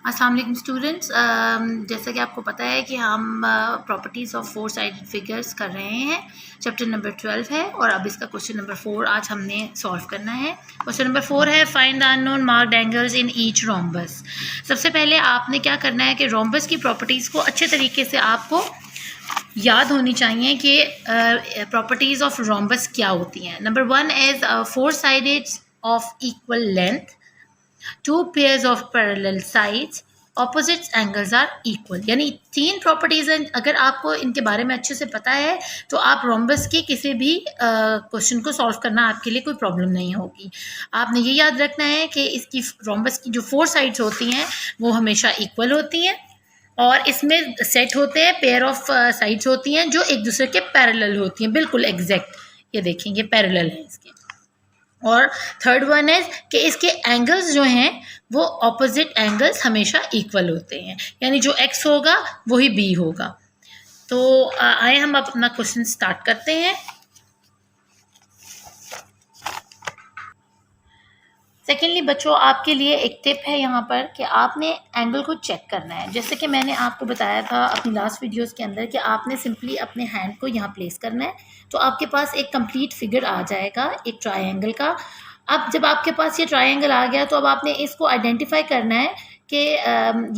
अस्सलाम वालेकुम स्टूडेंट्स। जैसा कि आपको पता है कि हम properties of four sided figures कर रहे हैं। चैप्टर नंबर 12 है और अब इसका क्वेश्चन नंबर 4 आज हमने सॉल्व करना है। क्वेश्चन नंबर 4 है find the unknown marked angles in each rhombus. सबसे पहले आपने क्या करना है कि रोम्बस की प्रॉपर्टीज़ को अच्छे तरीके से आपको याद होनी चाहिए कि प्रॉपर्टीज़ ऑफ रोम्बस क्या होती हैं। Number 1 is four sided of equal length, two pairs of parallel sides, opposite angles are equal. यानी 3 प्रॉपर्टीज हैं। अगर आपको इनके बारे में अच्छे से पता है तो आप रोम्बस के किसी भी क्वेश्चन को सॉल्व करना आपके लिए कोई प्रॉब्लम नहीं होगी। आपने ये याद रखना है कि इसकी रोम्बस की जो 4 साइड्स होती हैं वो हमेशा इक्वल होती हैं और इसमें सेट होते हैं पेयर ऑफ साइड्स होती हैं जो एक दूसरे के पैरेलल होती हैं, बिल्कुल एग्जैक्ट। ये देखेंगे पैरेलल है इसके। और थर्ड वन है कि इसके एंगल्स जो हैं वो ऑपोजिट एंगल्स हमेशा इक्वल होते हैं, यानी जो एक्स होगा वही बी होगा। तो आए हम अब अपना क्वेश्चन स्टार्ट करते हैं। सेकेंडली बच्चों, आपके लिए एक टिप है यहाँ पर कि आपने एंगल को चेक करना है। जैसे कि मैंने आपको बताया था अपनी लास्ट वीडियोस के अंदर कि आपने सिंपली अपने हैंड को यहाँ प्लेस करना है तो आपके पास एक कंप्लीट फिगर आ जाएगा एक ट्रायंगल का। अब जब आपके पास ये ट्रायंगल आ गया तो अब आपने इसको आइडेंटिफाई करना है कि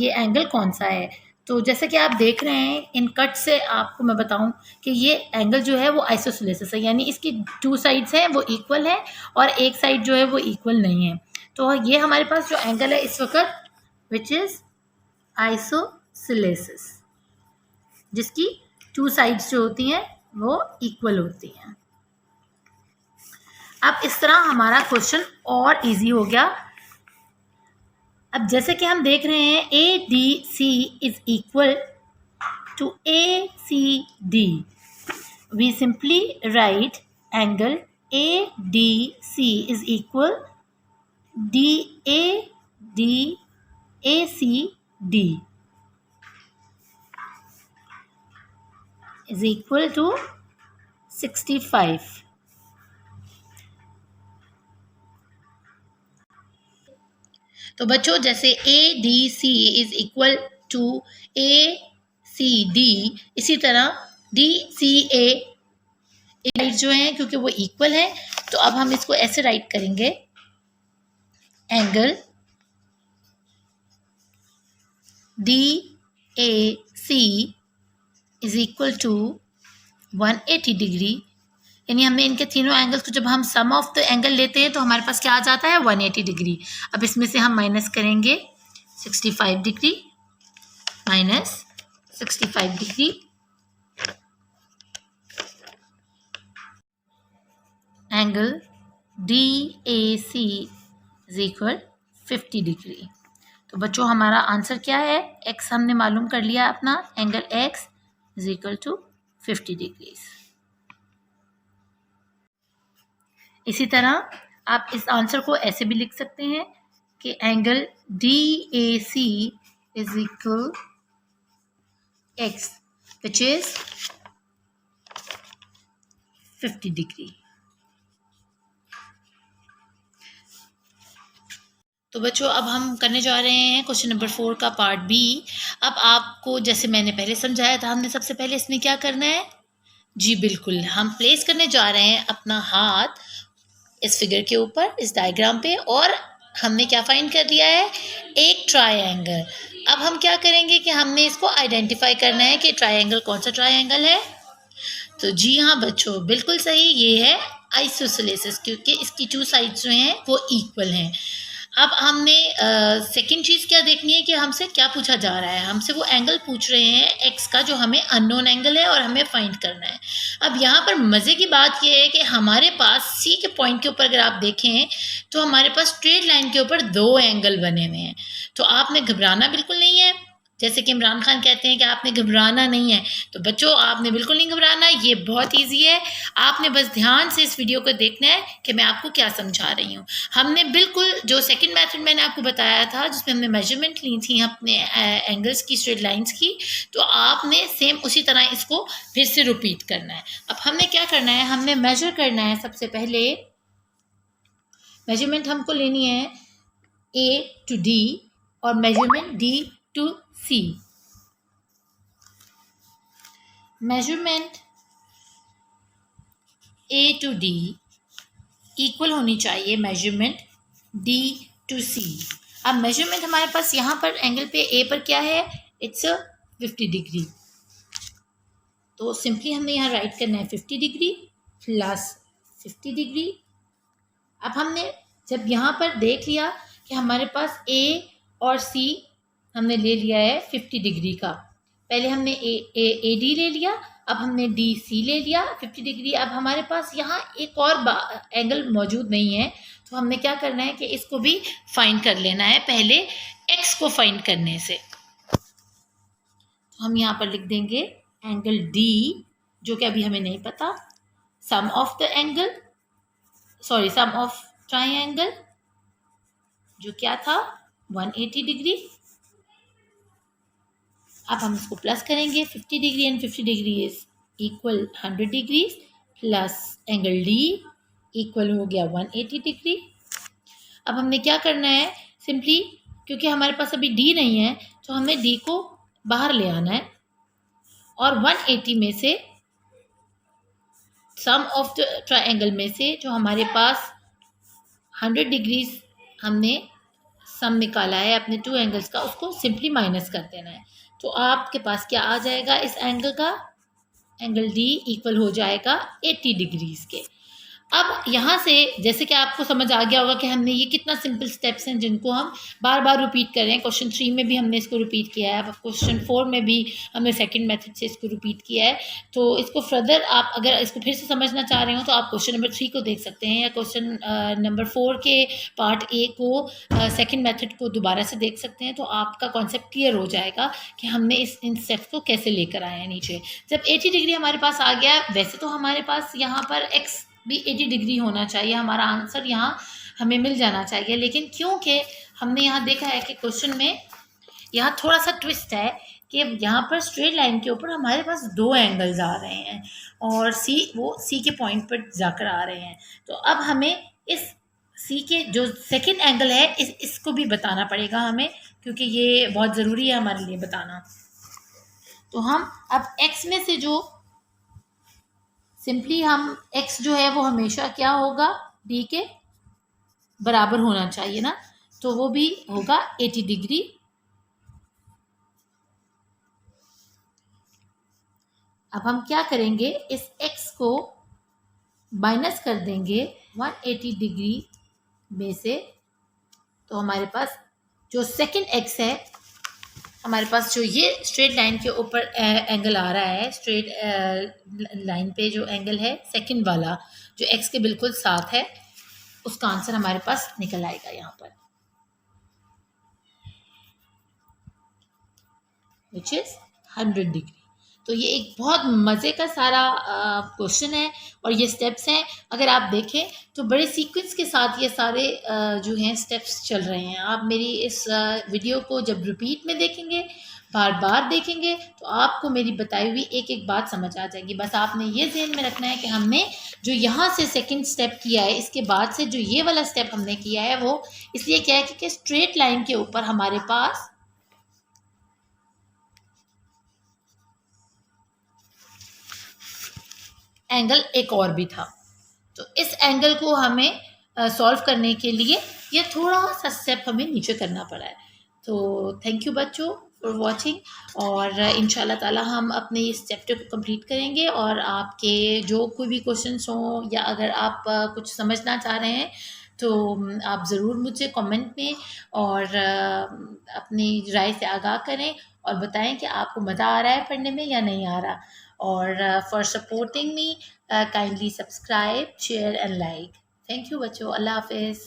ये एंगल कौन सा है। तो जैसे कि आप देख रहे हैं इन कट से आपको मैं बताऊं कि ये एंगल जो है वो आइसोसेलेसिस है, यानी इसकी 2 साइड्स हैं वो इक्वल है और एक साइड जो है वो इक्वल नहीं है। तो ये हमारे पास जो एंगल है इस वक्त विच इज आइसोसेलेसिस, जिसकी 2 साइड्स जो होती हैं वो इक्वल होती हैं। अब इस तरह हमारा क्वेश्चन और इजी हो गया। अब जैसे कि हम देख रहे हैं A D C is equal to A C D, we simply write angle A D C is equal D A C D is equal to 65। तो बच्चों जैसे A D C is equal to A C D, इसी तरह D C ए जो है क्योंकि वो equal है तो अब हम इसको ऐसे राइट करेंगे angle D A C is equal to 180 degree. यानी हमें इनके तीनों एंगल्स को जब हम सम ऑफ द एंगल लेते हैं तो हमारे पास क्या आ जाता है 180 डिग्री। अब इसमें से हम माइनस करेंगे 65 degree minus 65 degree, angle D A C is equal 50 degree. तो बच्चों हमारा आंसर क्या है, एक्स हमने मालूम कर लिया अपना, angle x is equal to 50 degrees. इसी तरह आप इस आंसर को ऐसे भी लिख सकते हैं कि angle D A C is equal x which is 50 degree. तो बच्चों अब हम करने जा रहे हैं क्वेश्चन नंबर 4 का पार्ट बी। अब आपको जैसे मैंने पहले समझाया था, हमने सबसे पहले इसमें क्या करना है, जी बिल्कुल हम प्लेस करने जा रहे हैं अपना हाथ इस फिगर के ऊपर, इस डायग्राम पे, और हमने क्या फाइंड कर लिया है, एक ट्रायंगल। अब हम क्या करेंगे कि हमने इसको आइडेंटिफाई करना है कि ट्रायंगल कौन सा ट्रायंगल है। तो जी हाँ बच्चों बिल्कुल सही, ये है आइसोसेलेसिस, क्योंकि इसकी 2 साइड्स जो हैं वो इक्वल हैं। अब हमने सेकंड चीज़ क्या देखनी है कि हमसे क्या पूछा जा रहा है, हमसे वो एंगल पूछ रहे हैं एक्स का जो हमें अननोन एंगल है और हमें फाइंड करना है। अब यहाँ पर मज़े की बात ये है कि हमारे पास सी के पॉइंट के ऊपर अगर आप देखें तो हमारे पास स्ट्रेट लाइन के ऊपर 2 एंगल बने हुए हैं। तो आपने घबराना बिल्कुल नहीं है, जैसे कि इमरान खान कहते हैं कि आपने घबराना नहीं है, तो बच्चों आपने बिल्कुल नहीं घबराना, ये बहुत इजी है। आपने बस ध्यान से इस वीडियो को देखना है कि मैं आपको क्या समझा रही हूँ। हमने बिल्कुल जो सेकंड मेथड मैंने आपको बताया था जिसमें हमने मेजरमेंट ली थी अपने एंगल्स की, स्ट्रेट लाइंस की, तो आपने सेम उसी तरह इसको फिर से रिपीट करना है। अब हमने क्या करना है, हमने मेजर करना है। सबसे पहले मेजरमेंट हमको लेनी है ए टू डी, और measurement D to C। Measurement A to D equal होनी चाहिए मेजरमेंट D to C। अब मेजरमेंट हमारे पास यहाँ पर एंगल पे A पर क्या है, इट्स 50 डिग्री। तो सिंपली हमने यहाँ राइट करना है 50 डिग्री प्लस 50 डिग्री। अब हमने जब यहाँ पर देख लिया कि हमारे पास A और C हमने ले लिया है 50 डिग्री का, पहले हमने AD ले लिया, अब हमने DC ले लिया 50 डिग्री। अब हमारे पास यहाँ एक और एंगल मौजूद नहीं है, तो हमने क्या करना है कि इसको भी फाइंड कर लेना है पहले X को फाइंड करने से। तो हम यहाँ पर लिख देंगे एंगल D, जो कि अभी हमें नहीं पता, सम ऑफ ट्राइंगल जो क्या था 180 डिग्री। अब हम इसको प्लस करेंगे 50 degree and 50 degree is equal 100 degree plus angle D equal हो गया 180 डिग्री। अब हमने क्या करना है, सिंपली क्योंकि हमारे पास अभी D नहीं है तो हमें D को बाहर ले आना है और 180 में से सम ऑफ द ट्राइंगल में से जो हमारे पास 100 डिग्रीज हमने सम निकाला है अपने टू एंगल्स का, उसको सिंपली माइनस कर देना है। तो आपके पास क्या आ जाएगा इस एंगल का, एंगल D इक्वल हो जाएगा 80 डिग्रीज के। अब यहाँ से जैसे कि आपको समझ आ गया होगा कि हमने ये कितना सिंपल स्टेप्स हैं जिनको हम बार बार रिपीट कर रहे हैं। क्वेश्चन 3 में भी हमने इसको रिपीट किया है, अब क्वेश्चन 4 में भी हमने सेकंड मेथड से इसको रिपीट किया है। तो इसको फर्दर आप अगर इसको फिर से समझना चाह रहे हो तो आप क्वेश्चन नंबर 3 को देख सकते हैं, या क्वेश्चन नंबर 4 के पार्ट A को सेकेंड मेथड को दोबारा से देख सकते हैं। तो आपका कॉन्सेप्ट क्लियर हो जाएगा कि हमने इन स्टेप्स को कैसे लेकर आए हैं नीचे। जब 80 डिग्री हमारे पास आ गया, वैसे तो हमारे पास यहाँ पर X भी 80 डिग्री होना चाहिए, हमारा आंसर यहाँ हमें मिल जाना चाहिए। लेकिन क्योंकि हमने यहाँ देखा है कि क्वेश्चन में यहाँ थोड़ा सा ट्विस्ट है कि यहाँ पर स्ट्रेट लाइन के ऊपर हमारे पास दो एंगल्स आ रहे हैं और C के पॉइंट पर जाकर आ रहे हैं। तो अब हमें इस C के जो सेकंड एंगल है इसको भी बताना पड़ेगा हमें, क्योंकि ये बहुत ज़रूरी है हमारे लिए बताना। तो हम अब X में से जो सिंपली हम X जो है वो हमेशा क्या होगा, D के बराबर होना चाहिए ना, तो वो भी होगा 80 डिग्री। अब हम क्या करेंगे, इस X को माइनस कर देंगे 180 डिग्री में से, तो हमारे पास जो सेकंड X है, हमारे पास जो ये स्ट्रेट लाइन के ऊपर एंगल आ रहा है, स्ट्रेट लाइन पे जो एंगल है सेकंड वाला जो X के बिल्कुल साथ है, उसका आंसर हमारे पास निकल आएगा यहाँ पर, विच इज 100 डिग्री। तो ये एक बहुत मज़े का सारा क्वेश्चन है और ये स्टेप्स हैं। अगर आप देखें तो बड़े सीक्वेंस के साथ ये सारे जो हैं स्टेप्स चल रहे हैं। आप मेरी इस वीडियो को जब रिपीट में देखेंगे, बार बार देखेंगे, तो आपको मेरी बताई हुई एक एक बात समझ आ जाएगी। बस आपने ये ध्यान में रखना है कि हमने जो यहाँ से सेकंड स्टेप किया है, इसके बाद से जो ये वाला स्टेप हमने किया है वो इसलिए क्या है क्योंकि स्ट्रेट लाइन के ऊपर हमारे पास एंगल एक और भी था। तो इस एंगल को हमें सॉल्व करने के लिए ये थोड़ा सा स्टेप हमें नीचे करना पड़ा है। तो थैंक यू बच्चों फॉर वाचिंग, और इंशाल्लाह ताला हम अपने इस चैप्टर को कंप्लीट करेंगे। और आपके जो कोई भी क्वेश्चंस हों या अगर आप कुछ समझना चाह रहे हैं तो आप ज़रूर मुझे कमेंट में और अपनी राय से आगाह करें और बताएं कि आपको मज़ा आ रहा है पढ़ने में या नहीं आ रहा। और for supporting me kindly subscribe, share and like. Thank you बच्चों, अल्लाह हाफिज़।